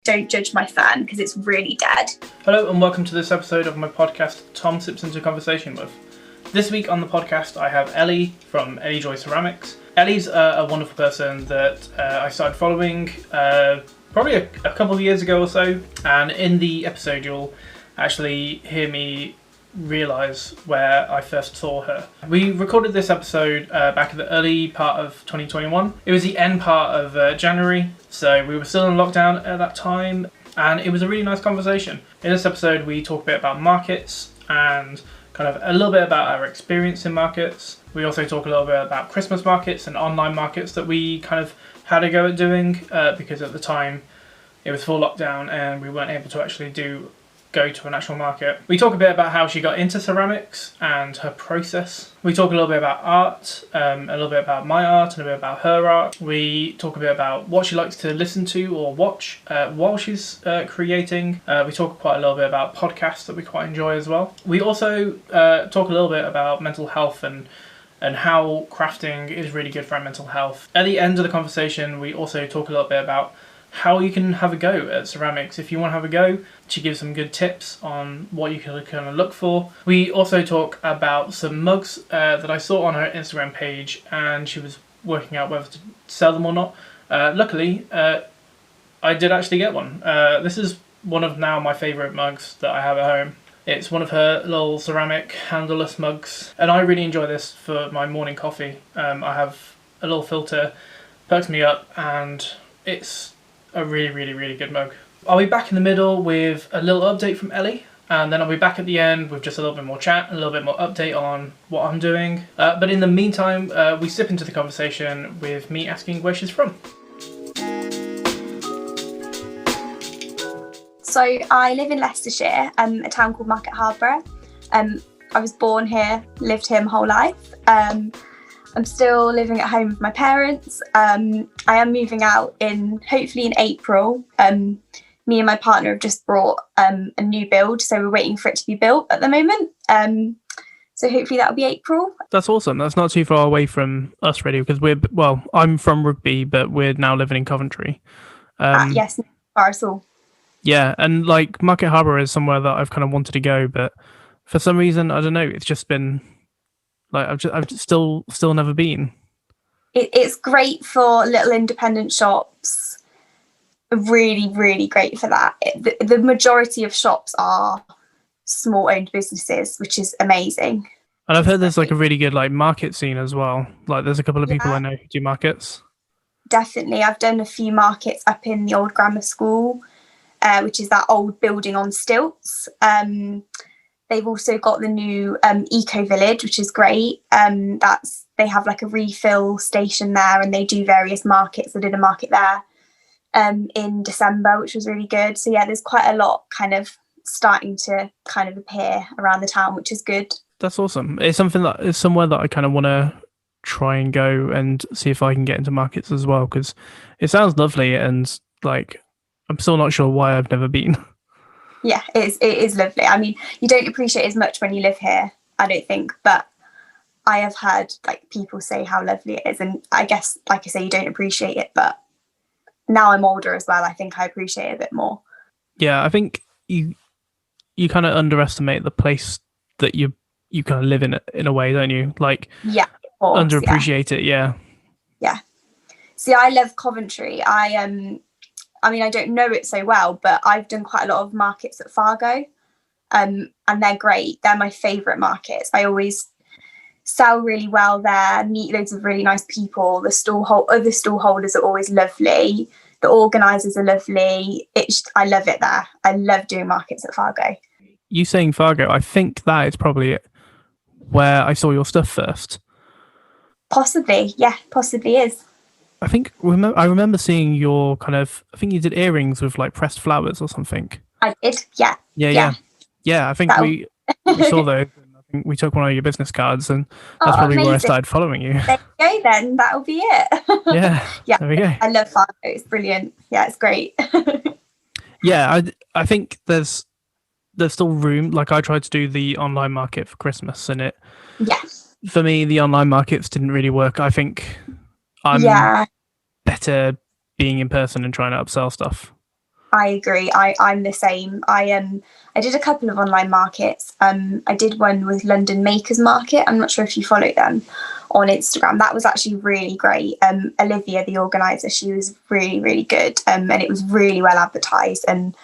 Don't judge my fan because it's really dead. Hello and welcome to this episode of my podcast, Tom Sips Into Conversation With. This week on the podcast I have Ellie from Ellie Joy Ceramics. Ellie's a wonderful person that I started following probably a couple of years ago or so, and in the episode you'll actually hear me realise where I first saw her. We recorded this episode back at the early part of 2021. It was the end part of January, so we were still in lockdown at that time, and it was a really nice conversation. In this episode we talk a bit about markets and kind of a little bit about our experience in markets. We also talk a little bit about Christmas markets and online markets that we kind of had a go at doing because at the time it was full lockdown and we weren't able to actually go to an actual market. We talk a bit about how she got into ceramics and her process. We talk a little bit about art, a little bit about my art and a bit about her art. We talk a bit about what she likes to listen to or watch while she's creating. We talk quite a little bit about podcasts that we quite enjoy as well. We also talk a little bit about mental health and how crafting is really good for our mental health. At the end of the conversation, we also talk a little bit about how you can have a go at ceramics. If you want to have a go, she gives some good tips on what you can kind of look for. We also talk about some mugs that I saw on her Instagram page, and she was working out whether to sell them or not. Luckily, I did actually get one. This is one of now my favourite mugs that I have at home. It's one of her little ceramic handleless mugs, and I really enjoy this for my morning coffee. I have a little filter, perks me up, and it's a really, really, really good mug. I'll be back in the middle with a little update from Ellie, and then I'll be back at the end with just a little bit more chat, a little bit more update on what I'm doing. But in the meantime, we slip into the conversation with me asking where she's from. So I live in Leicestershire, a town called Market Harborough. I was born here, lived here my whole life. I'm still living at home with my parents. I am moving out hopefully in April. Me and my partner have just brought a new build, so we're waiting for it to be built at the moment. So hopefully that'll be April. That's awesome. That's not too far away from us, really, because I'm from Rugby, but we're now living in Coventry. Yes, not far at all. Yeah, and like Market Harbour is somewhere that I've kind of wanted to go, but for some reason, I don't know, it's just been like I've just still never been. It's great for little independent shops. Really, really great for that. The majority of shops are small owned businesses, which is amazing. And I've heard there's like a really good like market scene as well. Like there's a couple of people I know who do markets. Definitely. I've done a few markets up in the old grammar school, which is that old building on stilts. They've also got the new Eco Village, which is great. They have like a refill station there, and they do various markets. I did a market there in December, which was really good. So yeah, there's quite a lot kind of starting to kind of appear around the town, which is good. That's awesome. It's somewhere that I kind of want to try and go and see if I can get into markets as well, because it sounds lovely, and like I'm still not sure why I've never been. Yeah, it is lovely. I mean, you don't appreciate it as much when you live here, I don't think, but I have heard like people say how lovely it is, and I guess, like I say, you don't appreciate it, but now I'm older as well, I think I appreciate it a bit more. Yeah, I think you kind of underestimate the place that you kind of live in a way, don't you? Like, yeah, of course, underappreciate it. Yeah. See, I love Coventry. I mean, I don't know it so well, but I've done quite a lot of markets at Fargo, and they're great. They're my favourite markets. I always sell really well there, meet loads of really nice people. Other stall holders are always lovely. The organisers are lovely. I love it there. I love doing markets at Fargo. You saying Fargo, I think that is probably where I saw your stuff first. Possibly, yeah, possibly is. I remember seeing your kind of, I think you did earrings with like pressed flowers or something. I did, yeah. Yeah, I think we saw those, and I think we took one of your business cards, and that's probably amazing. Where I started following you. There you go then, that'll be it. Yeah, there we go. I love Fargo, it's brilliant. Yeah, it's great. Yeah, I think there's still room. Like I tried to do the online market for Christmas, and for me, the online markets didn't really work. I think I'm better being in person and trying to upsell stuff. I agree. I'm the same. I did a couple of online markets. I did one with London Makers Market. I'm not sure if you follow them on Instagram. That was actually really great. Olivia, the organizer, she was really, really good. And it was really well advertised, and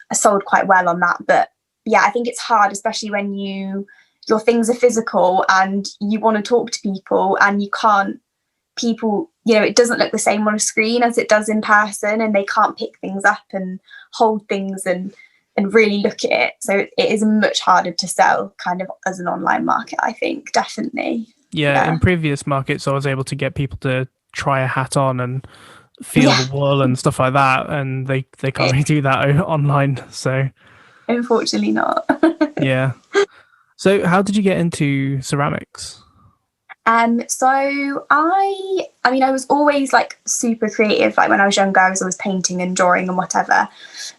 I sold quite well on that. But yeah, I think it's hard, especially when your things are physical and you want to talk to people and you can't. People, it doesn't look the same on a screen as it does in person, and they can't pick things up and hold things and really look at it. So it is much harder to sell kind of as an online market, I think, definitely. Yeah, in previous markets, I was able to get people to try a hat on and feel the wool and stuff like that, and they can't really do that online. So unfortunately not. Yeah. So how did you get into ceramics? So I was always like super creative. Like when I was younger, I was always painting and drawing and whatever.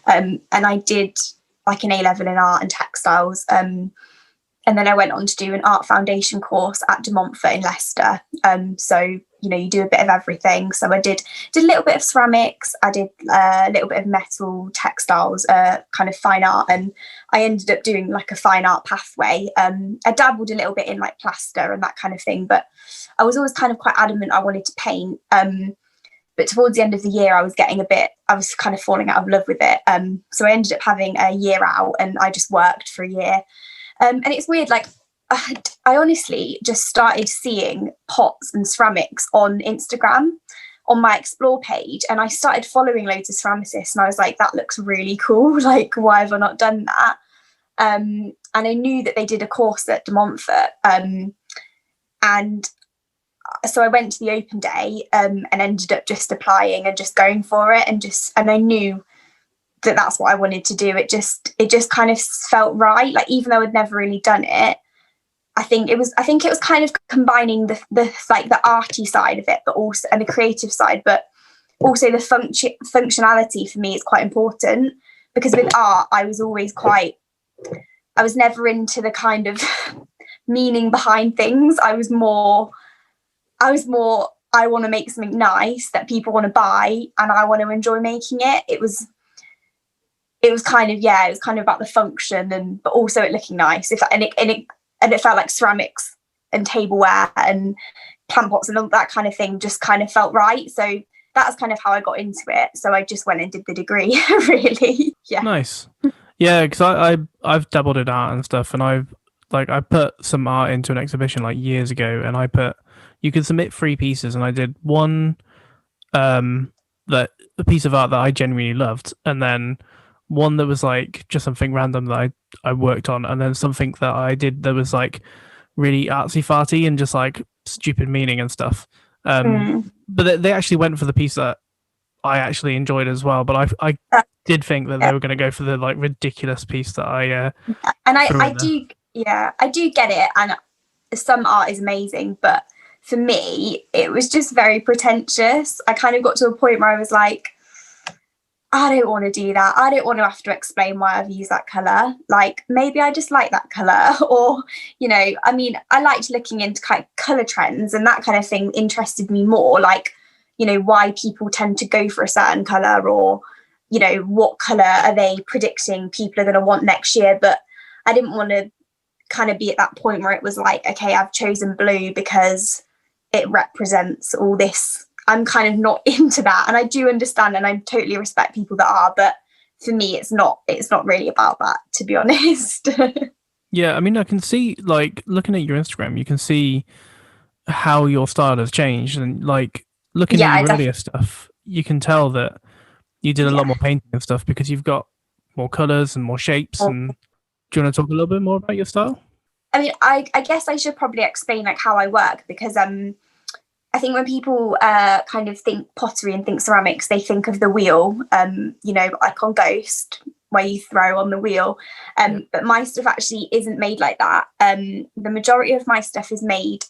And I did like an A-level in art and textiles. And then I went on to do an art foundation course at De Montfort in Leicester. So, you do a bit of everything. So I did a little bit of ceramics. I did a little bit of metal, textiles, kind of fine art. And I ended up doing like a fine art pathway. I dabbled a little bit in like plaster and that kind of thing. But I was always kind of quite adamant I wanted to paint. But towards the end of the year, I was kind of falling out of love with it. So I ended up having a year out, and I just worked for a year. And it's weird, like I honestly just started seeing pots and ceramics on Instagram on my explore page, and I started following loads of ceramicists, and I was like, that looks really cool. Like, why have I not done that? And I knew that they did a course at De Montfort. And so I went to the open day and ended up just applying and just going for it, and I knew that that's what I wanted to do. It just kind of felt right. Like, even though I'd never really done it, I think it was kind of combining the like the arty side of it, but also, and the creative side, but also the functionality for me is quite important, because with art, I was never into the kind of meaning behind things. I was more, I want to make something nice that people want to buy, and I want to enjoy making it. It was kind of about the function, but also it looking nice. It felt like ceramics and tableware and plant pots and all that kind of thing just kind of felt right. So that's kind of how I got into it. So I just went and did the degree, really. Yeah. Nice. Yeah, because I've dabbled in art and stuff, and I put some art into an exhibition like years ago, and you could submit 3 pieces, and I did one a piece of art that I genuinely loved, and then one that was like just something random that I worked on, and then something that I did that was like really artsy farty and just like stupid meaning and stuff. But they actually went for the piece that I actually enjoyed as well. But I did think that they were going to go for the like ridiculous piece that I and I do get it, and some art is amazing, but for me it was just very pretentious. I kind of got to a point where I was like, I don't want to do that. I don't want to have to explain why I've used that colour. Like, maybe I just like that colour. Or, I liked looking into kind of colour trends, and that kind of thing interested me more. Like, why people tend to go for a certain colour, or, what colour are they predicting people are going to want next year. But I didn't want to kind of be at that point where it was like, okay, I've chosen blue because it represents all this. I'm kind of not into that, and I do understand, and I totally respect people that are, but for me it's not really about that, to be honest. Yeah, I can see, like, looking at your Instagram, you can see how your style has changed, and like looking at your earlier stuff, you can tell that you did a lot more painting and stuff, because you've got more colours and more shapes. And do you want to talk a little bit more about your style? I guess I should probably explain like how I work, because I think when people kind of think pottery and think ceramics, they think of the wheel, like on Ghost, where you throw on the wheel. But my stuff actually isn't made like that. The majority of my stuff is made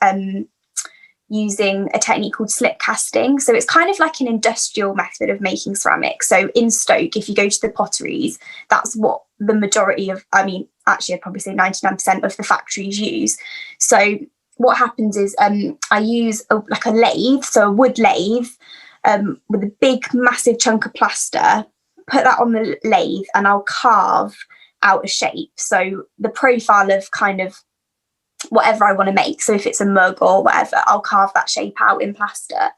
using a technique called slip casting. So it's kind of like an industrial method of making ceramics. So in Stoke, if you go to the potteries, that's what the majority of, actually I'd probably say 99% of the factories use. So what happens is I use a lathe, so a wood lathe, with a big, massive chunk of plaster, put that on the lathe and I'll carve out a shape. So the profile of kind of whatever I want to make. So if it's a mug or whatever, I'll carve that shape out in plaster.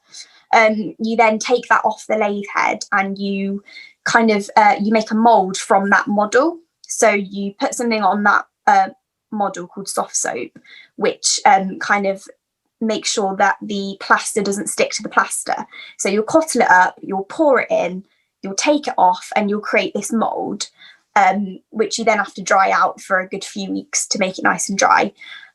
You then take that off the lathe head and you kind of you make a mold from that model. So you put something on that model called soft soap, which kind of makes sure that the plaster doesn't stick to the plaster. So you'll cottle it up, you'll pour it in, you'll take it off, and you'll create this mold, which you then have to dry out for a good few weeks to make it nice and dry.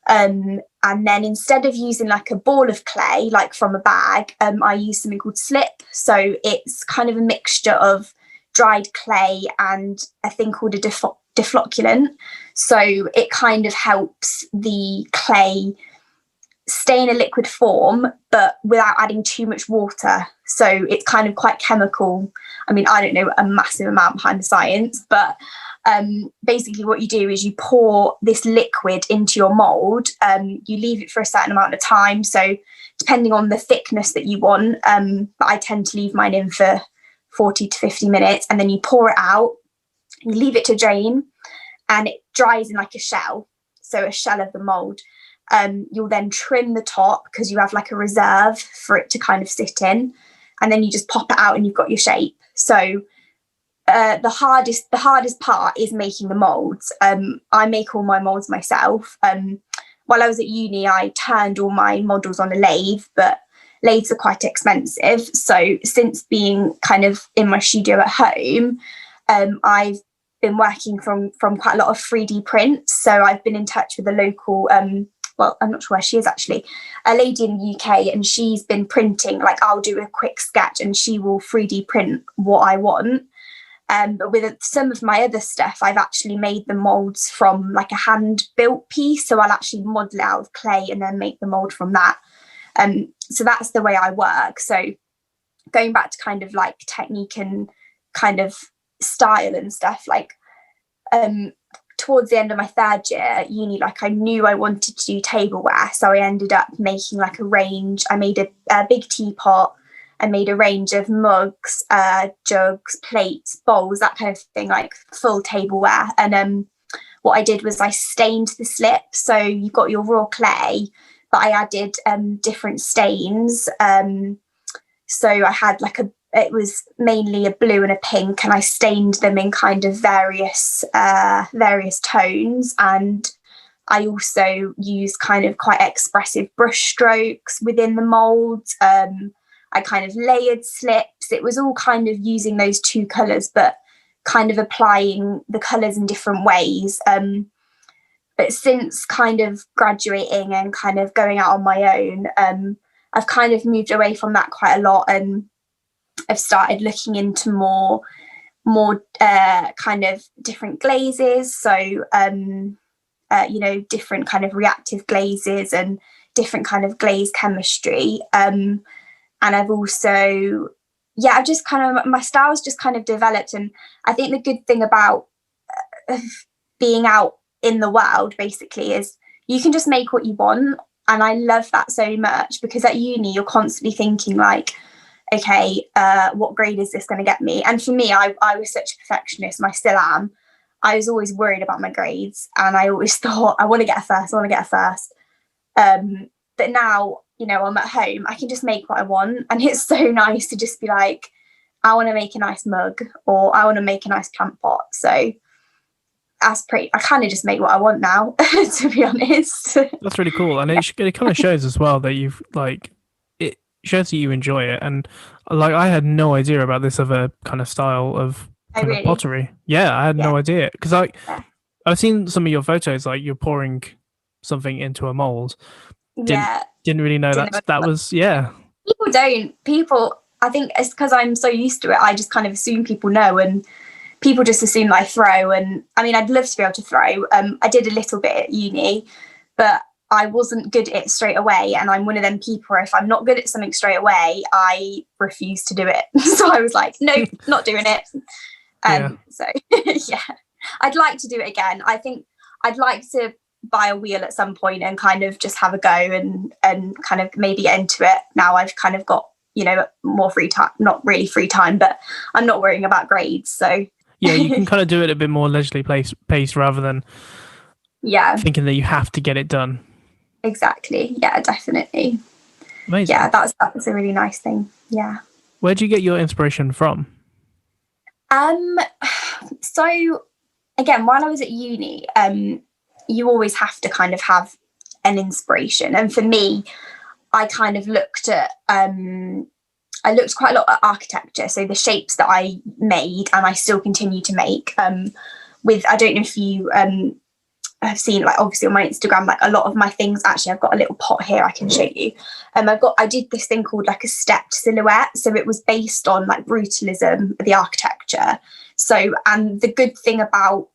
And then instead of using like a ball of clay, like from a bag, I use something called slip. So it's kind of a mixture of dried clay and a thing called a deflocculant. So it kind of helps the clay stay in a liquid form, but without adding too much water. So it's kind of quite chemical. I mean, I don't know a massive amount behind the science, but basically what you do is you pour this liquid into your mold. You leave it for a certain amount of time. So depending on the thickness that you want, but I tend to leave mine in for 40 to 50 minutes, and then you pour it out, you leave it to drain, and it dries in like a shell. So a shell of the mold. You'll then trim the top because you have like a reserve for it to kind of sit in, and then you just pop it out and you've got your shape. So the hardest part is making the molds. I make all my molds myself. While I was at uni, I turned all my models on a lathe, but lathes are quite expensive. So since being kind of in my studio at home, I've been working from quite a lot of 3D prints. So I've been in touch with a local well, I'm not sure where she is actually, a lady in the UK, and she's been printing, like I'll do a quick sketch and she will 3D print what I want. But with some of my other stuff, I've actually made the molds from like a hand built piece. So I'll actually model it out of clay and then make the mold from that. So that's the way I work. So going back to kind of like technique and kind of style and stuff, like towards the end of my third year at uni, like I knew I wanted to do tableware. So I ended up making like a range. I made a big teapot. I made a range of mugs, jugs, plates, bowls, that kind of thing, like full tableware. And what I did was I stained the slip. So you've got your raw clay, but I added different stains. So I had like it was mainly a blue and a pink, and I stained them in kind of various tones. And I also used kind of quite expressive brush strokes within the molds. I kind of layered slips. It was all kind of using those two colours, but kind of applying the colours in different ways. But since kind of graduating and kind of going out on my own, I've kind of moved away from that quite a lot, and I've started looking into more kind of different glazes. So, different kind of reactive glazes and different kind of glaze chemistry. And I've also, I've just kind of, my style's just kind of developed. And I think the good thing about being out in the world basically is you can just make what you want. And I love that so much, because at uni, you're constantly thinking like, okay, what grade is this going to get me? And for me, I was such a perfectionist, and I still am. I was always worried about my grades, and I always thought, I want to get a first. But now, I'm at home, I can just make what I want. And it's so nice to just be like, I want to make a nice mug, or I want to make a nice plant pot. So I kind of just make what I want now, to be honest. That's really cool. And it kind of shows as well that you've it shows that you enjoy it. And like, I had no idea about this other kind of style of kind of pottery. Yeah, I had no idea. Because I've seen some of your photos, like you're pouring something into a mold. Didn't really know that was People, I think it's because I'm so used to it, I just kind of assume people know, and people just assume that I throw. And I mean, I'd love to be able to throw. I did a little bit at uni, but I wasn't good at it straight away. And I'm one of them people where if I'm not good at something straight away, I refuse to do it. So I was like, nope, not doing it. So I'd like to do it again. I think I'd like to buy a wheel at some point and kind of just have a go and kind of maybe get into it. Now I've kind of got more free time, not really free time, but I'm not worrying about grades. So yeah, you can kind of do it a bit more leisurely pace rather than thinking that you have to get it done. Exactly. Yeah, definitely. Amazing. Yeah, that's a really nice thing. Yeah. Where do you get your inspiration from? So again, while I was at uni, you always have to kind of have an inspiration. And for me, I kind of looked at I looked quite a lot at architecture. So the shapes that I made and I still continue to make, with, I don't know if you have seen, like, obviously on my Instagram, like a lot of my things, actually I've got a little pot here I can show you. I did this thing called like a stepped silhouette. So it was based on like brutalism, the architecture. So, and the good thing about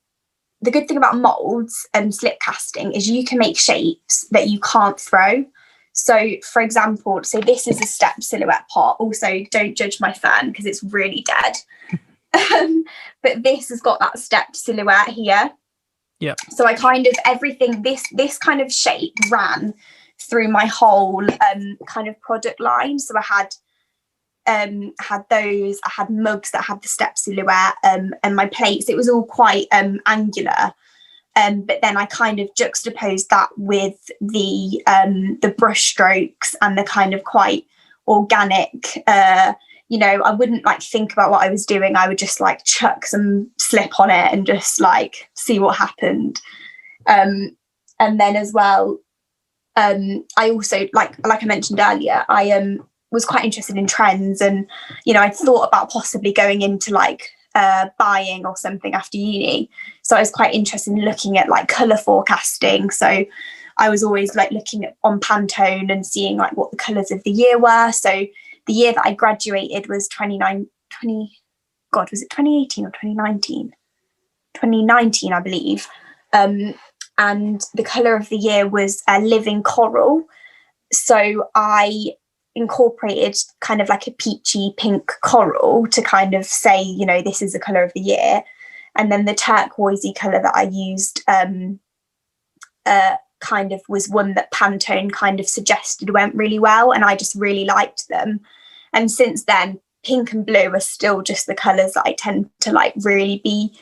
molds and slip casting is you can make shapes that you can't throw. So for example, so this is a stepped silhouette pot. Also, don't judge my fan because it's really dead. But this has got that stepped silhouette here. Yeah. So I kind of, everything, this kind of shape ran through my whole kind of product line. So I had those, I had mugs that had the step silhouette, and my plates, it was all quite angular. But then I kind of juxtaposed that with the brush strokes and the kind of quite organic, I wouldn't like think about what I was doing. I would just like chuck some slip on it and just like see what happened. And then as well, I also, like I mentioned earlier, I was quite interested in trends, and I thought about possibly going into like buying or something after uni. So I was quite interested in looking at like colour forecasting. So I was always like looking at on Pantone and seeing like what the colours of the year were. So the year that I graduated was 2018 or 2019? 2019, I believe. And the colour of the year was living coral. So I incorporated kind of like a peachy pink coral to kind of say, this is the colour of the year. And then the turquoisey colour that I used kind of was one that Pantone kind of suggested went really well, and I just really liked them. And since then, pink and blue are still just the colours that I tend to like really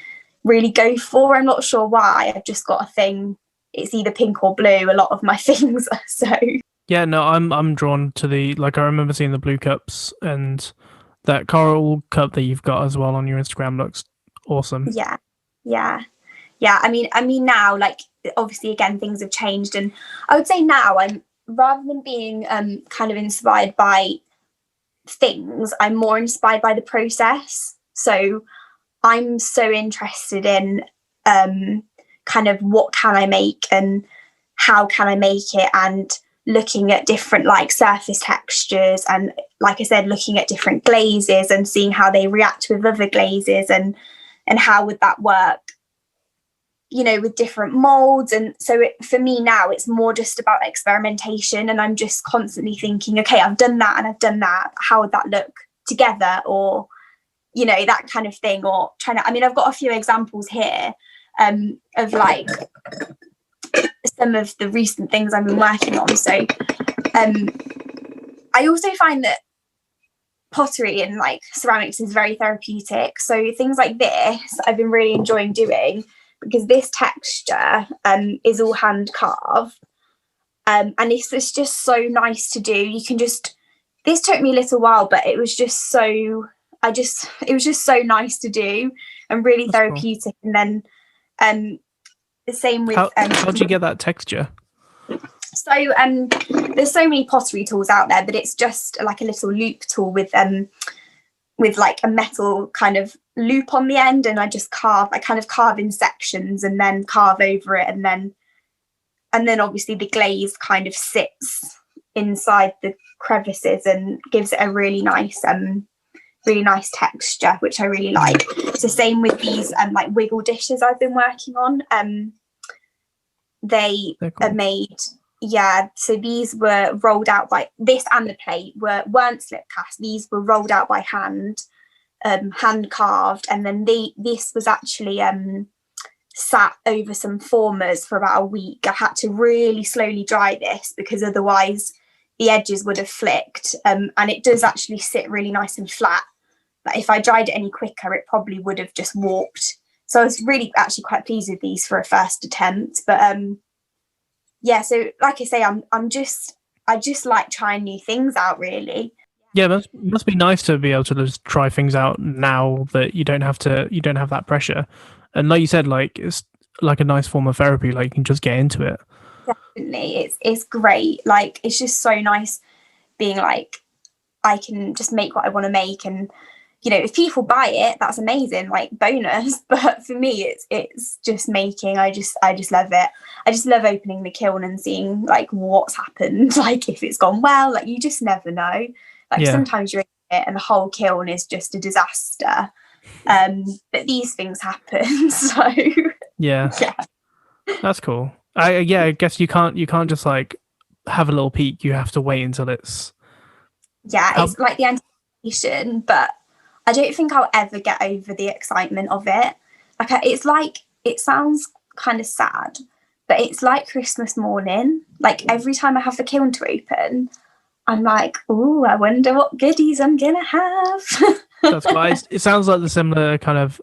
go for. I'm not sure why. I've just got a thing. It's either pink or blue, a lot of my things. So yeah, no, I'm drawn to the, like, I remember seeing the blue cups, and that coral cup that you've got as well on your Instagram looks awesome. Yeah. I mean now, like, obviously again things have changed, and I would say now I'm, rather than being kind of inspired by things, I'm more inspired by the process. So I'm so interested in kind of what can I make and how can I make it, and looking at different like surface textures, and like I said, looking at different glazes and seeing how they react with other glazes, and how would that work with different molds. And so for me now, it's more just about experimentation, and I'm just constantly thinking, okay, I've done that and I've done that, how would that look together, or that kind of thing. Or trying to, I've got a few examples here of like some of the recent things I've been working on. So I also find that pottery and like ceramics is very therapeutic. So things like this I've been really enjoying doing, because this texture is all hand carved, and it's just so nice to do. You can just, this took me a little while, but it was just so, it was just so nice to do and really That's therapeutic. Cool. And then the same with how'd you get that texture? So there's so many pottery tools out there, but it's just like a little loop tool with like a metal kind of loop on the end, and I kind of carve in sections and then carve over it, and then obviously the glaze kind of sits inside the crevices and gives it a really nice texture, which I really like. So same with these like wiggle dishes I've been working on. They cool. Are made, so these were rolled out by, this and the plate weren't slip cast. These were rolled out by hand, hand carved, and then this was actually sat over some formers for about a week. I had to really slowly dry this, because otherwise the edges would have flicked, and it does actually sit really nice and flat. But if I dried it any quicker, it probably would have just warped. So I was really actually quite pleased with these for a first attempt. But yeah, so like I say, I just like trying new things out, really. Yeah, must be nice to be able to just try things out now that you don't have that pressure. And like you said, like it's like a nice form of therapy. Like you can just get into it. Definitely, it's great. Like it's just so nice being like, I can just make what I want to make, and you know, if people buy it, that's amazing, like bonus. But for me, it's just making. I just love it. I just love opening the kiln and seeing like what's happened. Like if it's gone well, like you just never know. Like sometimes you're in it and the whole kiln is just a disaster. But these things happen. So yeah, that's cool. I guess you can't just like have a little peek. You have to wait until it's it's like the anticipation, but I don't think I'll ever get over the excitement of it. Like it sounds kind of sad, but it's like Christmas morning. Like every time I have the kiln to open, I'm like, oh, I wonder what goodies I'm gonna have. That's nice. It sounds like the similar kind of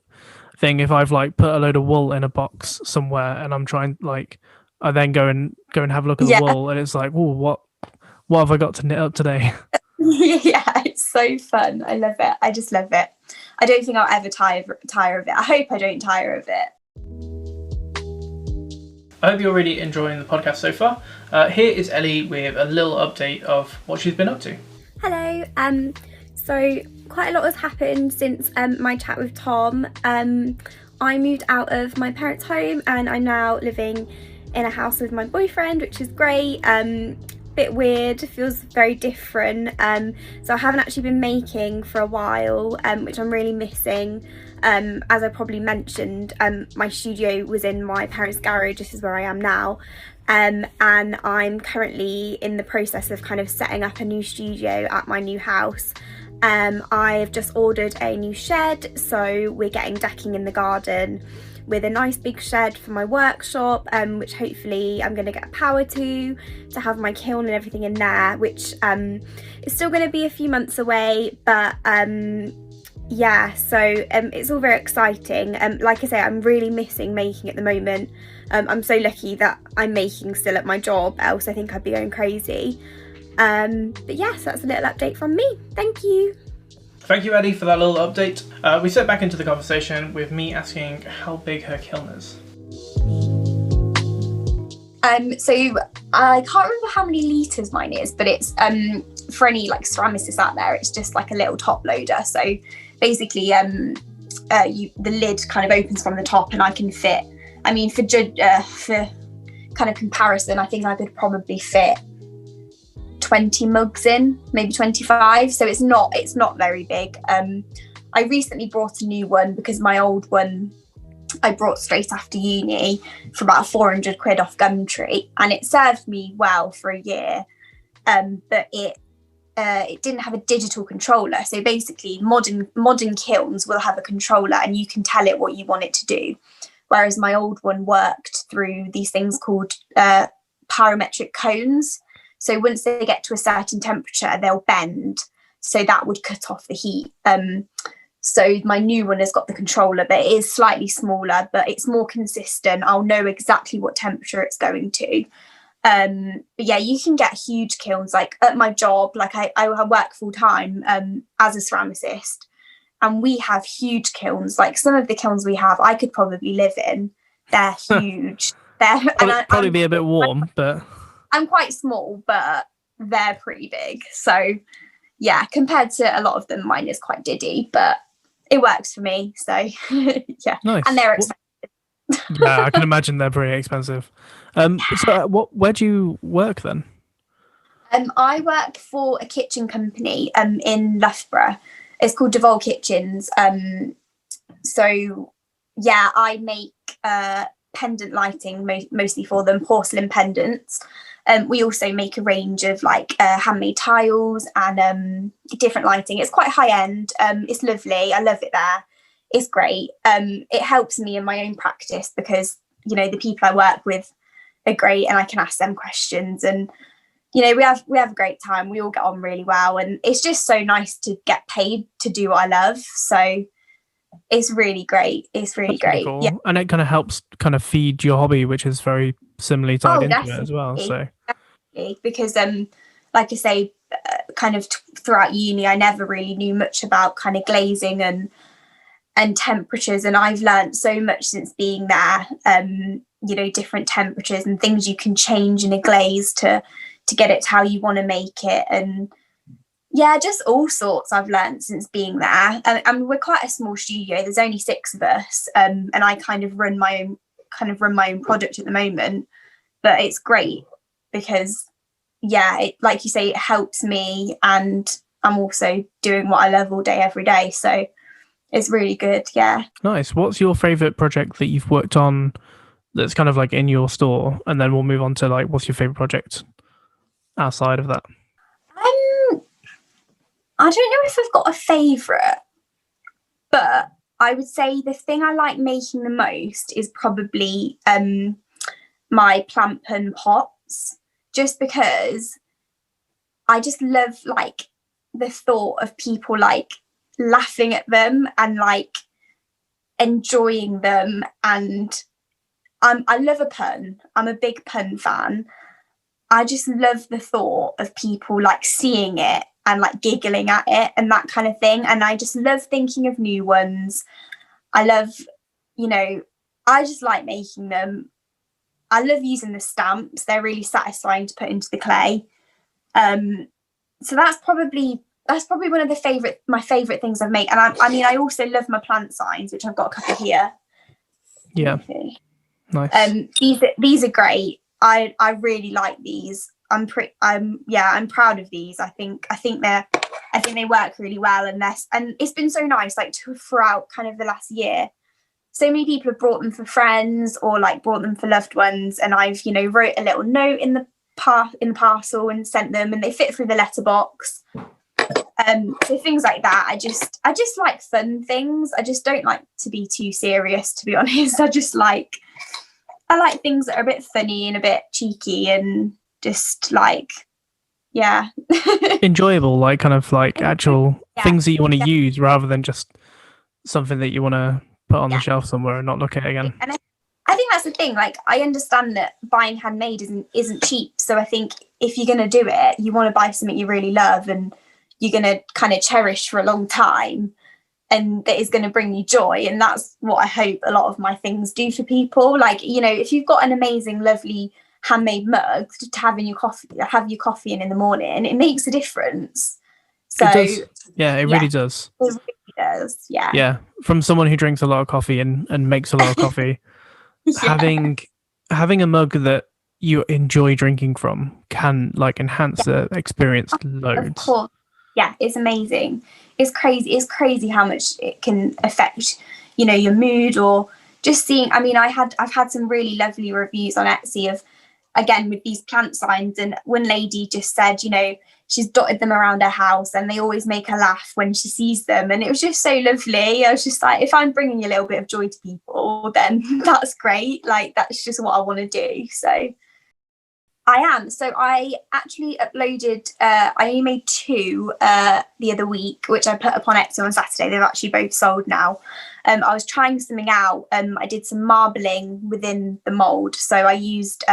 thing. If I've like put a load of wool in a box somewhere and I'm trying, like, I then go and have a look at the wool, and it's like, oh, what have I got to knit up today? Yeah, it's so fun. I love it. I just love it. I don't think I'll ever tire of it. I hope I don't tire of it. I hope you're really enjoying the podcast so far. Here is Ellie with a little update of what she's been up to. Hello. So quite a lot has happened since my chat with Tom. I moved out of my parents' home and I'm now living in a house with my boyfriend, which is great. Bit weird, feels very different. So I haven't actually been making for a while, which I'm really missing. As I probably mentioned, my studio was in my parents' garage. This is where I am now. And I'm currently in the process of kind of setting up a new studio at my new house. I've just ordered a new shed, so we're getting decking in the garden with a nice big shed for my workshop, which hopefully I'm going to get power to have my kiln and everything in there, which is still going to be a few months away, but yeah, so it's all very exciting. Like I say, I'm really missing making at the moment. I'm so lucky that I'm making still at my job, else I think I'd be going crazy. But yes, that's a little update from me. Thank you. Thank you, Eddie, for that little update. We set back into the conversation with me asking how big her kiln is. So I can't remember how many litres mine is, but it's for any like ceramicists out there, it's just like a little top loader. So basically, the lid kind of opens from the top, and I can fit. I mean, for kind of comparison, I think I could probably fit 20 mugs in, maybe 25. So it's not very big. I recently bought a new one because my old one I brought straight after uni for about 400 quid off Gumtree, and it served me well for a year. But it didn't have a digital controller. So basically modern kilns will have a controller and you can tell it what you want it to do. Whereas my old one worked through these things called parametric cones. So once they get to a certain temperature, they'll bend. So that would cut off the heat. So my new one has got the controller, but it is slightly smaller, but it's more consistent. I'll know exactly what temperature it's going to. But yeah, you can get huge kilns. Like at my job, like I work full time as a ceramicist, and we have huge kilns. Like some of the kilns we have, I could probably live in. They're huge. Probably be a bit warm, but I'm quite small, but they're pretty big. So yeah, compared to a lot of them, mine is quite diddy, but it works for me. So yeah, nice. And they're expensive. Yeah, I can imagine they're pretty expensive. So where do you work then? I work for a kitchen company in Loughborough. It's called Devol Kitchens. So yeah, I make pendant lighting mostly for them, porcelain pendants. We also make a range of like handmade tiles and different lighting. It's quite high end. It's lovely. I love it there. It's great. It helps me in my own practice because, you know, the people I work with are great and I can ask them questions. And we have a great time. We all get on really well, and it's just so nice to get paid to do what I love. So it's really great. It's really That's really great. cool. Yeah. And it kind of helps kind of feed your hobby, which is very similarly tied into it as well. So definitely. Because like I say, kind of throughout uni, I never really knew much about kind of glazing and temperatures, and I've learned so much since being there. Different temperatures and things you can change in a glaze to get it to how you want to make it, and yeah, just all sorts I've learned since being there. And we're quite a small studio. There's only 6 of us, and I kind of run my own product at the moment. But it's great because, yeah, like you say, it helps me, and I'm also doing what I love all day, every day. So it's really good. Yeah. Nice. What's your favorite project that you've worked on that's kind of like in your store? And then we'll move on to like, what's your favorite project outside of that? I don't know if I've got a favourite, but I would say the thing I like making the most is probably my plant pun pots, just because I just love like the thought of people like laughing at them and like enjoying them. And I love a pun. I'm a big pun fan. I just love the thought of people like seeing it and like giggling at it and that kind of thing. And I just love thinking of new ones. I love, I just like making them. I love using the stamps. They're really satisfying to put into the clay. So that's probably one of my favourite things I've made. And I also love my plant signs, which I've got a couple here. Yeah. Okay. Nice. These are great. I really like these. I'm proud of these. I think they work really well, and it's been so nice, like throughout kind of the last year. So many people have brought them for friends or like brought them for loved ones, and I've wrote a little note in the parcel and sent them, and they fit through the letterbox. So things like that. I just like fun things. I just don't like to be too serious, to be honest. I like things that are a bit funny and a bit cheeky and just like, yeah. Enjoyable, like kind of like actual things that you want to use rather than just something that you want to put on the shelf somewhere and not look at again. And I think that's the thing. Like, I understand that buying handmade isn't cheap. So I think if you're going to do it, you want to buy something you really love and you're going to kind of cherish for a long time, and that is going to bring you joy. And that's what I hope a lot of my things do for people. Like, if you've got an amazing, lovely handmade mug to have your coffee in the morning, it makes a difference. So it does. Yeah, it really does. It really does. Yeah. Yeah. From someone who drinks a lot of coffee and makes a lot of coffee, having a mug that you enjoy drinking from can like enhance the experience loads. Of course. Yeah, it's amazing. It's crazy. It's crazy how much it can affect, your mood, or just seeing. I mean, I've had some really lovely reviews on Etsy of, again, with these plant signs, and one lady just said, she's dotted them around her house and they always make her laugh when she sees them, and it was just so lovely. I was just like, if I'm bringing a little bit of joy to people, then that's great. Like, that's just what I want to do. So I am. So I actually uploaded, I only made 2 the other week, which I put up on Etsy on Saturday. They've actually both sold now. I was trying something out. I did some marbling within the mould. So I used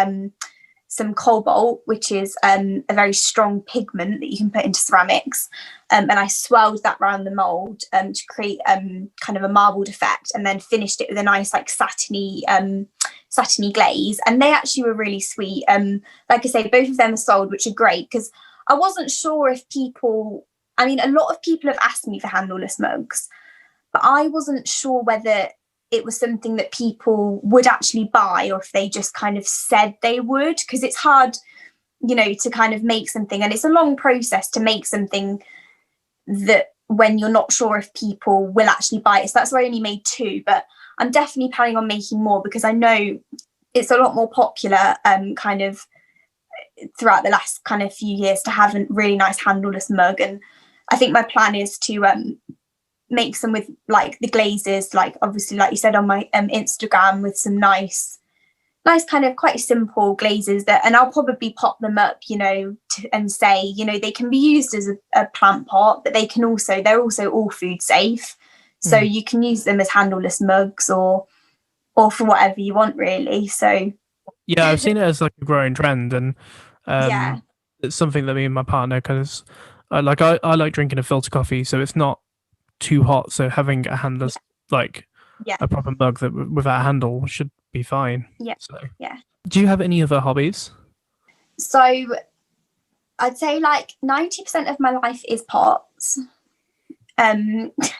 some cobalt, which is a very strong pigment that you can put into ceramics. And I swirled that around the mould to create kind of a marbled effect, and then finished it with a nice like satiny glaze. And they actually were really sweet. Like I say, both of them are sold, which are great, because I wasn't sure if a lot of people have asked me for handleless mugs, but I wasn't sure whether it was something that people would actually buy or if they just kind of said they would, because it's hard, to kind of make something, and it's a long process to make something that when you're not sure if people will actually buy it. So that's why I only made 2, but I'm definitely planning on making more, because I know it's a lot more popular kind of throughout the last kind of few years to have a really nice handleless mug. And I think my plan is to make some with like the glazes, like obviously like you said on my Instagram, with some nice nice kind of quite simple glazes that, and I'll probably pop them up, and say, they can be used as a plant pot, but they're also all food safe. So you can use them as handleless mugs or for whatever you want, really. So yeah, I've seen it as like a growing trend, and yeah, it's something that me and my partner I like drinking a filter coffee, so it's not too hot. So having a handless like yeah, a proper mug that without a handle should be fine. yeah, So, yeah. do you have any other hobbies? So I'd say like 90% of my life is pots.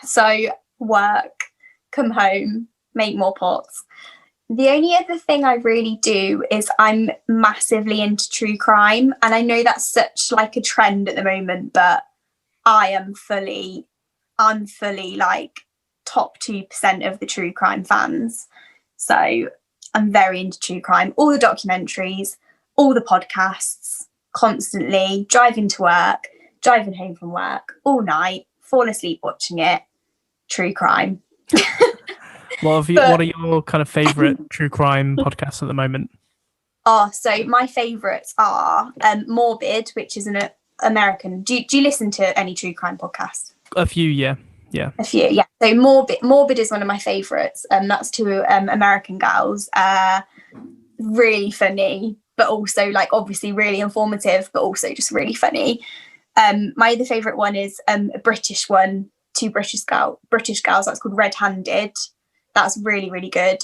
So work, come home, make more pots. The only other thing I really do is I'm massively into true crime, and I know that's such like a trend at the moment, but I'm fully like top 2% of the true crime fans. So I'm very into true crime, all the documentaries, all the podcasts, constantly driving to work, driving home from work, all night, fall asleep watching it. True crime. What are your kind of favorite true crime podcasts at the moment? So my favorites are Morbid, which is an American. Do you listen to any true crime podcasts? A few, yeah. A few, yeah. So Morbid is one of my favorites. That's two American girls. Really funny, but also like obviously really informative, but also just really funny. My other favorite one is a British one, two British girls. That's called Red Handed. That's really, really good.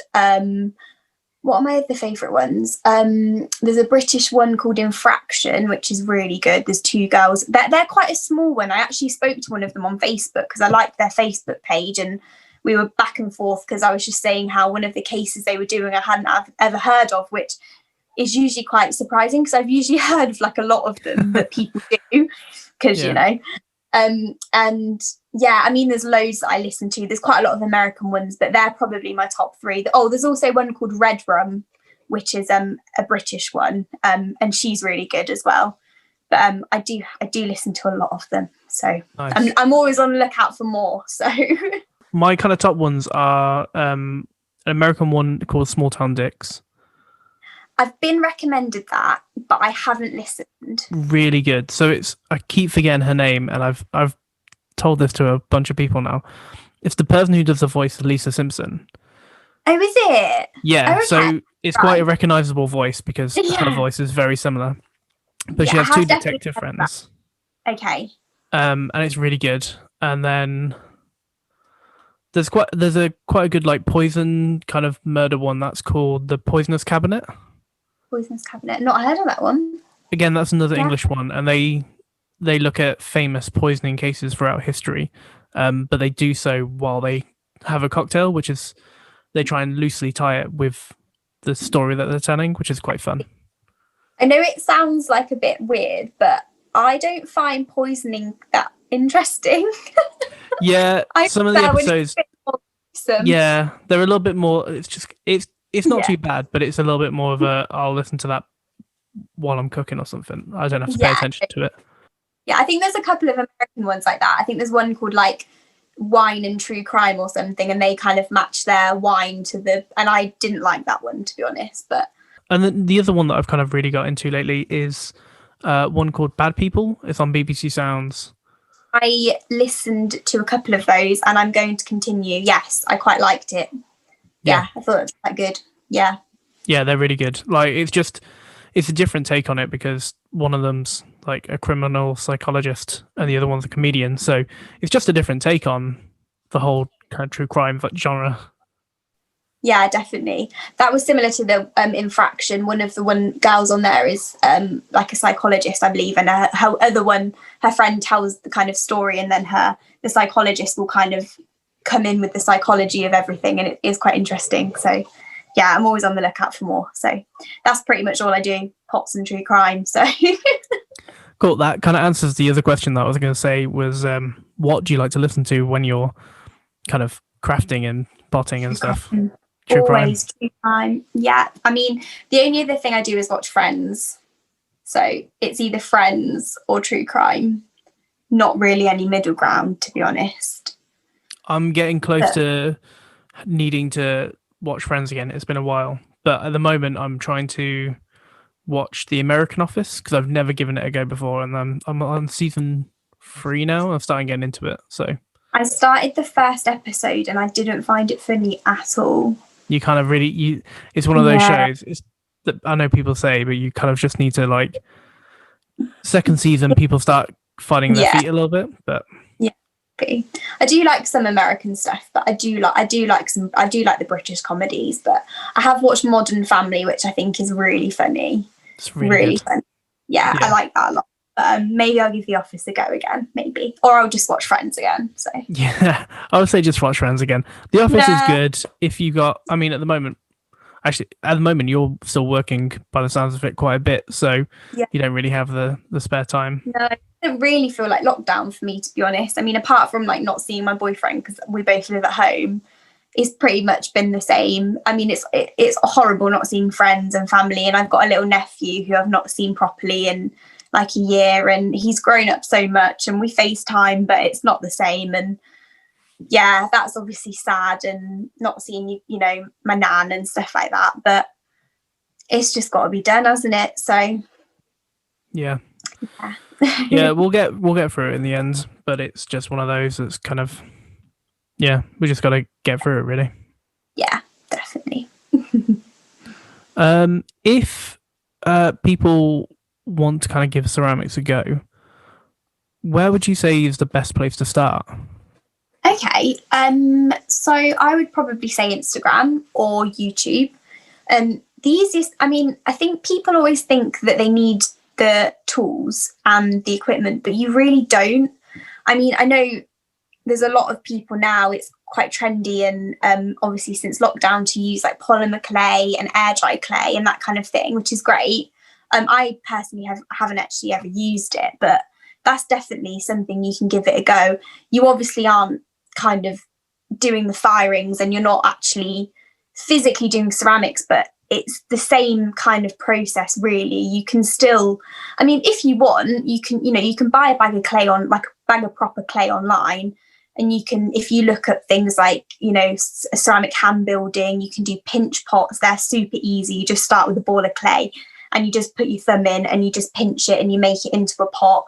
What are my other favourite ones? There's a British one called Infraction, which is really good. There's two girls. They're quite a small one. I actually spoke to one of them on Facebook because I liked their Facebook page, and we were back and forth because I was just saying how one of the cases they were doing I hadn't ever heard of, which is usually quite surprising because I've usually heard of like a lot of them that people do because, and yeah, I mean, there's loads that I listen to. There's quite a lot of American ones, but they're probably my top three. There's also one called Red Rum, which is a British one, and she's really good as well. But I do listen to a lot of them, so nice. I'm always on the lookout for more. So my kind of top ones are an American one called Small Town Dicks. I've been recommended that, but I haven't listened. Really good. So I keep forgetting her name, and I've told this to a bunch of people now. It's the person who does the voice of Lisa Simpson. Oh, is it? Yeah. Okay. So it's quite a recognizable voice because her voice is very similar. But she has two detective friends. Okay. And it's really good. And then there's quite a good like poison kind of murder one that's called The Poisonous Cabinet. Poisonous Cabinet. Not heard of that one. Again, that's another English one, and they look at famous poisoning cases throughout history, but they do so while they have a cocktail, which is they try and loosely tie it with the story that they're telling, which is quite fun. I know it sounds like a bit weird, but I don't find poisoning that interesting. Yeah, some of the episodes. Yeah, they're a little bit more. It's not too bad, but it's a little bit more of a I'll listen to that while I'm cooking or something. I don't have to pay attention to it. Yeah, I think there's a couple of American ones like that. I think there's one called like Wine and True Crime or something, and they kind of match their wine to and I didn't like that one, to be honest. And then the other one that I've kind of really got into lately is one called Bad People. It's on BBC Sounds. I listened to a couple of those, and I'm going to continue. Yes, I quite liked it. Yeah, I thought it was quite good. Yeah, they're really good. Like it's a different take on it because one of them's like a criminal psychologist and the other one's a comedian. So it's just a different take on the whole kind of true crime genre. Yeah, definitely. That was similar to the Infraction. One of the girls on there is like a psychologist, I believe, and her other one, her friend tells the kind of story, and then the psychologist will kind of come in with the psychology of everything, and it is quite interesting. So yeah, I'm always on the lookout for more. So that's pretty much all I do, pots and true crime. So cool. That kind of answers the other question that I was going to say was what do you like to listen to when you're kind of crafting and potting and stuff? True crime. Yeah, I mean, the only other thing I do is watch Friends, so it's either Friends or true crime, not really any middle ground, to be honest. I'm getting close to needing to watch Friends again. It's been a while, but at the moment I'm trying to watch The American Office because I've never given it a go before, and I'm on season 3 now. I'm starting getting into it, so I started the first episode and I didn't find it funny at all. you kind of really it's one of those shows. It's that I know people say, but you kind of just need to like second season. People start finding their feet a little bit, but I do like some American stuff, but I do like the British comedies. But I have watched Modern Family, which I think is really funny. It's really funny. Yeah, I like that a lot. Maybe I'll give The Office a go again, maybe, or I'll just watch Friends again. So yeah, I would say just watch Friends again. The Office is good if you got. I mean, at the moment you're still working by the sounds of it quite a bit, so you don't really have the spare time. No, it doesn't really feel like lockdown for me, to be honest. I mean, apart from like not seeing my boyfriend because we both live at home, it's pretty much been the same. I mean, it's horrible not seeing friends and family, and I've got a little nephew who I've not seen properly in like a year, and he's grown up so much, and we FaceTime, but it's not the same. And yeah, that's obviously sad, and not seeing you know, my nan and stuff like that, but it's just got to be done, hasn't it? So yeah. Yeah, we'll get through it in the end, but it's just one of those that's kind of we just got to get through it, really. Yeah, definitely. If people want to kind of give ceramics a go, where would you say is the best place to start? Okay, so I would probably say Instagram or YouTube. The easiest, I mean, I think people always think that they need the tools and the equipment, but you really don't. I mean, I know there's a lot of people now, it's quite trendy, and obviously since lockdown, to use like polymer clay and air dry clay and that kind of thing, which is great. I personally haven't actually ever used it, but that's definitely something you can give it a go. You obviously aren't kind of doing the firings, and you're not actually physically doing ceramics, but it's the same kind of process, really. You can still, I mean, if you want, you can buy a bag of clay like a bag of proper clay online, and you can, if you look at things like, you know, ceramic hand building, you can do pinch pots. They're super easy. You just start with a ball of clay and you just put your thumb in and you just pinch it and you make it into a pot.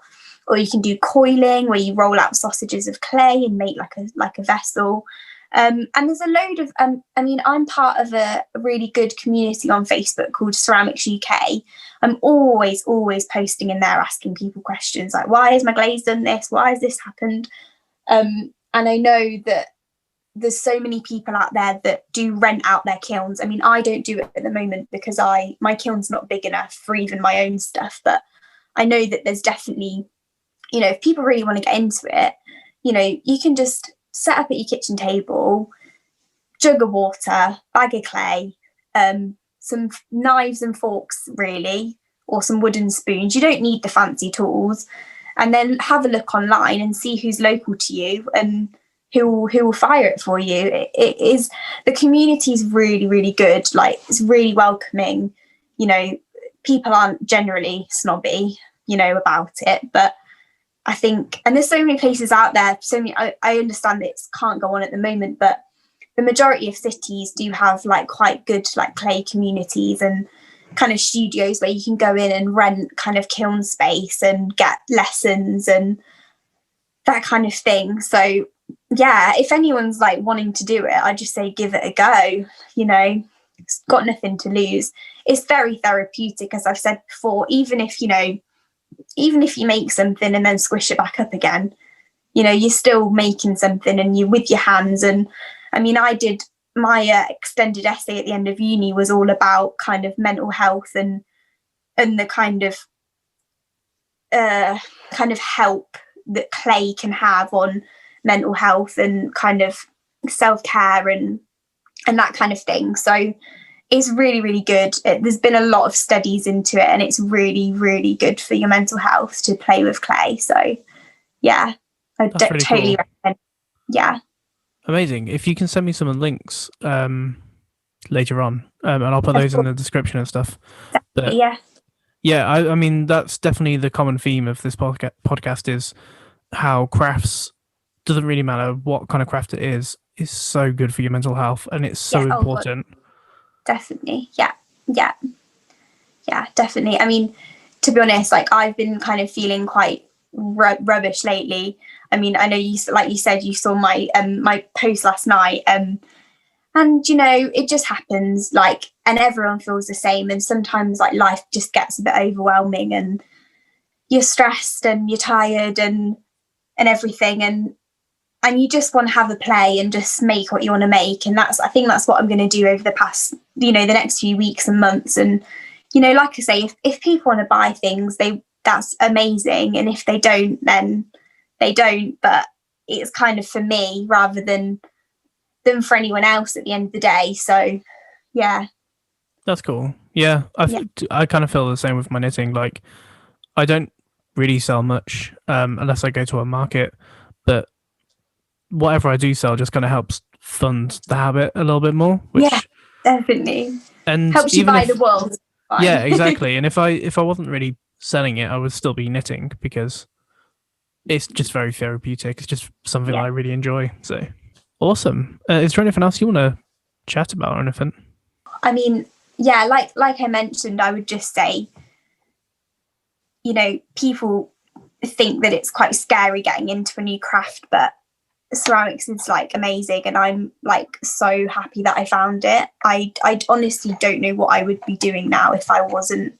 Or you can do coiling, where you roll out sausages of clay and make like a vessel. And there's a load of, I mean, I'm part of a really good community on Facebook called Ceramics UK. I'm always posting in there, asking people questions like, why has my glaze done this? Why has this happened? And I know that there's so many people out there that do rent out their kilns. I mean, I don't do it at the moment because my kiln's not big enough for even my own stuff. But I know that there's definitely, you know, if people really want to get into it, you know, you can just set up at your kitchen table, jug of water, bag of clay, some knives and forks, really, or some wooden spoons. You don't need the fancy tools. And then have a look online and see who's local to you and who will fire it for you. It is, the community is really, really good. Like, it's really welcoming. You know, people aren't generally snobby, you know, about it, but I think, and there's so many places out there, so many, I understand that it can't go on at the moment, but the majority of cities do have like quite good like clay communities and kind of studios where you can go in and rent kind of kiln space and get lessons and that kind of thing. So yeah, if anyone's like wanting to do it, I just say give it a go. You know, it's got nothing to lose. It's very therapeutic, as I've said before. Even if you make something and then squish it back up again, you know, you're still making something and you're with your hands. And I mean, I did my extended essay at the end of uni was all about kind of mental health and the kind of help that clay can have on mental health and kind of self-care and that kind of thing. So it's really, really good. There's been a lot of studies into it, and it's really, really good for your mental health to play with clay. So yeah, I really totally cool. recommend. Yeah. Amazing. If you can send me some links later on, and I'll put those in the description and stuff. But, yeah, I mean, that's definitely the common theme of this podcast is how crafts, doesn't really matter what kind of craft it is so good for your mental health, and it's so important. definitely. Yeah, definitely. I mean, to be honest, like I've been kind of feeling quite rubbish lately. I mean, I know you, like you said, you saw my my post last night, and you know, it just happens, like, and everyone feels the same. And sometimes like life just gets a bit overwhelming, and you're stressed and you're tired and everything, and you just want to have a play and just make what you want to make. And I think that's what I'm going to do over the past, you know, the next few weeks and months. And you know, like I say, if people want to buy things, that's amazing, and if they don't, then they don't. But it's kind of for me rather than for anyone else at the end of the day. So yeah, that's cool. Yeah, I kind of feel the same with my knitting. Like, I don't really sell much unless I go to a market, but whatever I do sell just kind of helps fund the habit a little bit more. Which, yeah, definitely. And helps you buy the world. Yeah, exactly. And if I wasn't really selling it, I would still be knitting because it's just very therapeutic. It's just something I really enjoy. So awesome. Is there anything else you want to chat about or anything? I mean, yeah, like I mentioned, I would just say, you know, people think that it's quite scary getting into a new craft, but ceramics is like amazing, and I'm like so happy that I found it. I honestly don't know what I would be doing now if I wasn't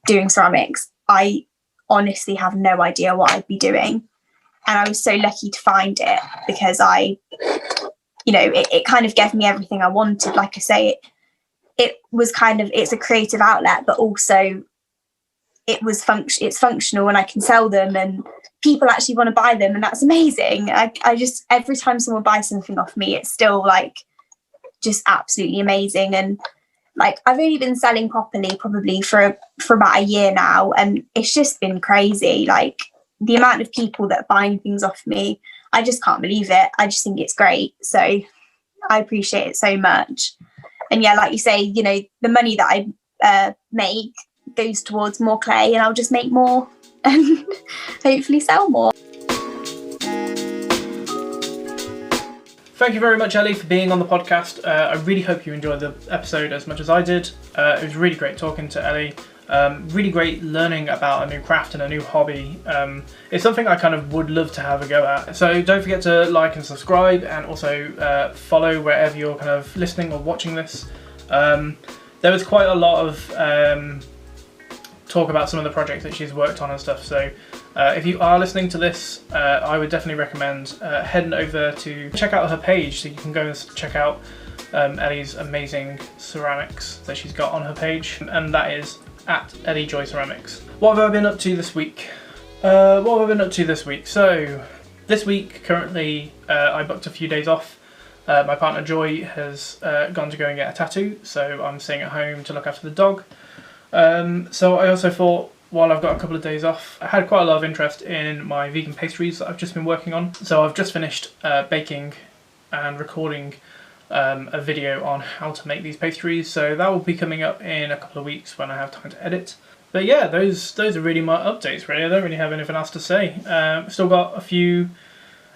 doing ceramics. I honestly have no idea what I'd be doing, and I was so lucky to find it because you know, it kind of gave me everything I wanted. Like I say, it was kind of, it's a creative outlet, but also it's functional, and I can sell them, and people actually want to buy them, and that's amazing. I just, every time someone buys something off me, it's still like just absolutely amazing. And like I've only been selling properly probably for about a year now, and it's just been crazy. Like the amount of people that are buying things off me, I just can't believe it. I just think it's great. So I appreciate it so much. And yeah, like you say, you know, the money that I make goes towards more clay, and I'll just make more and hopefully sell more. Thank you very much, Ellie, for being on the podcast. I really hope you enjoyed the episode as much as I did. It was really great talking to Ellie. Really great learning about a new craft and a new hobby. It's something I kind of would love to have a go at. So don't forget to like and subscribe, and also follow wherever you're kind of listening or watching this. There was quite a lot of talk about some of the projects that she's worked on and stuff. So if you are listening to this, I would definitely recommend heading over to check out her page, so you can go and check out Ellie's amazing ceramics that she's got on her page, and that is at Ellie Joy Ceramics. What have I been up to this week? So this week, currently, I booked a few days off. My partner Joy has gone to go and get a tattoo, so I'm staying at home to look after the dog. So I also thought, while I've got a couple of days off, I had quite a lot of interest in my vegan pastries that I've just been working on. So I've just finished baking and recording a video on how to make these pastries, so that will be coming up in a couple of weeks when I have time to edit. But yeah, those are really my updates, really. I don't really have anything else to say. Still got a few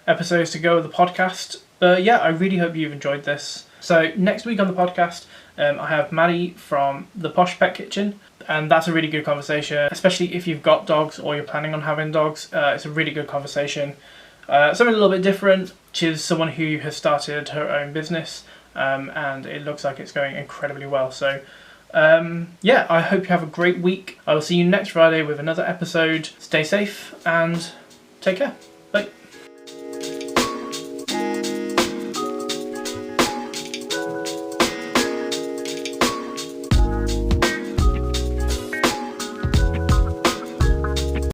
episodes to go of the podcast, but yeah, I really hope you've enjoyed this. So next week on the podcast, I have Maddie from the Posh Pet Kitchen, and that's a really good conversation, especially if you've got dogs or you're planning on having dogs. It's a really good conversation. Something a little bit different. She's someone who has started her own business, and it looks like it's going incredibly well. So yeah, I hope you have a great week. I will see you next Friday with another episode. Stay safe and take care.